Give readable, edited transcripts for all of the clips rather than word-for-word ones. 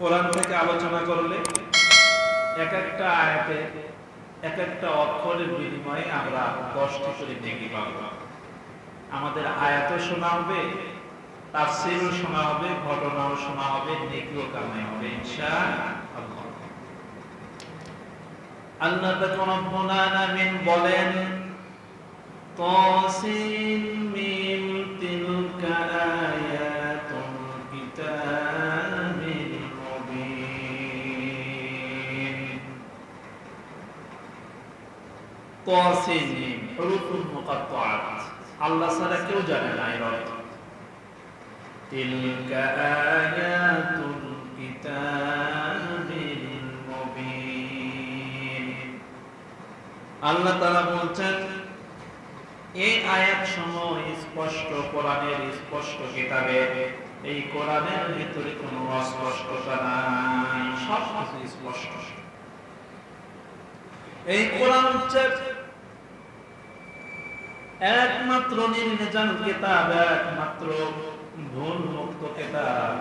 কোরআন থেকে আলোচনা করলে এক একটা আয়াতে এক একটা অক্ষরের বিনিময়ে আমরা 10টি করে নেকি পাবো। আমাদের আয়াতও শোনা হবে, তাফসীরও শোনা হবে, ঘটনাও শোনা হবে, নেকিও কামাই হবে ইনশাআল্লাহ। আল্লাহ রাব্বুল আলামিন বলেন তাসিম মিম তিলকা আয়াতুল কিতাবিল মুবিন। তাসিম মিম হুরুফুল মুকাত্তাআত, আল্লাহ ছাড়া কেউ জানে না এর অর্থ। তিলকা আয়াতুল কিতাবিল মুবিন। আল্লাহ তাআলা বলছেন এই আয়াত সমূহ স্পষ্ট, কোরআনের স্পষ্ট কিতাবে, এই কোরআনের ভিতরে কোনো অস্পষ্টতা নাই, সব কিছু স্পষ্ট। এই কোরআন হচ্ছে একমাত্র নির্ভেজাল কিতাব, একমাত্র ভুল মুক্ত কিতাব।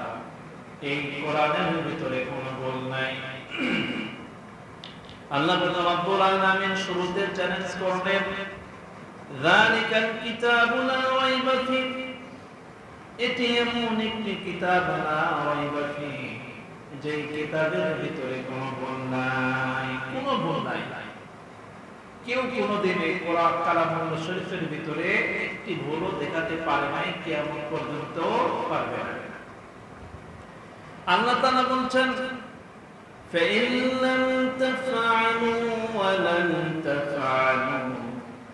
এই কোরআনের ভিতরে কোনো ভুল নাই। আল্লাহ রাব্বুল আলামিন শুরুতে চ্যালেঞ্জ করলেন যালিকাল কিতাবু লা রাইবা ফীহি, এটি এমন একটি কিতাব লা রাইবা ফীহি, যে কিতাবের ভিতরে কোনো ভুল নাই, কোনো ভুল নাই। কেউ কোনোদিন এই কোরআন কালামুল্লাহ শরীফের ভিতরে একটি ভুলও দেখাতে পারে নাই, কিয়ামত পর্যন্ত পারবে না। আল্লাহ তাআলা বলছেন فَإِن لَّمْ تَفْعَلُوا وَلَن تَفْعَلُوا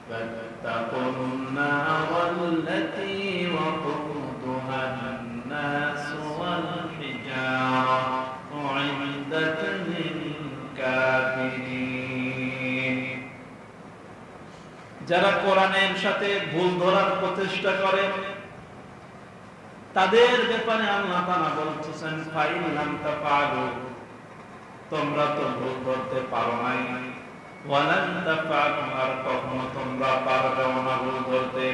فَاتَّقُوا النَّارَ الَّتِي وَقُودُهَا النَّاسُ وَالْحِجَارَةُ أُعِدَّتْ لِلْكَافِرِينَ। যারা কোরআনের সাথে ভুল ধরার প্রচেষ্টা করে তাদের ব্যাপারে আল্লাহ তাআলা বলতেছেন ফাইন লাম তাফআলু, তোমরা তো ভুল ধরতে পারো নাই, ওয়ালান তাফআলু, আর কখনো তোমরা পারবেও না ভুল ধরতে।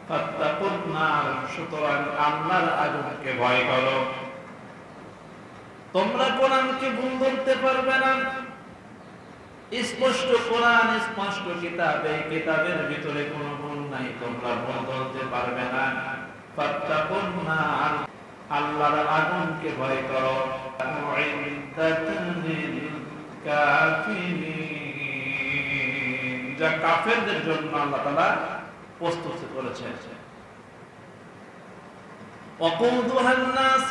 ফাত্তাকুন নার, সুতরাং আল্লাহর আগুনকে ভয় করো। তোমরা কোরআনকে ভুল ধরতে পারবে না। স্পষ্ট কোরআন, স্পষ্ট কিতাব, এই কিতাবের ভিতরে কোনো ভুল নাই, তোমরা ভুল ধরতে পারবে না। ফাত্তাকুন নার, আল্লাহর আগুনকে ভয় করো। যা কাফেরদের জন্য আল্লাহ তাআলা প্রস্তুত করেছেন। ওয়াকুদুহান নাস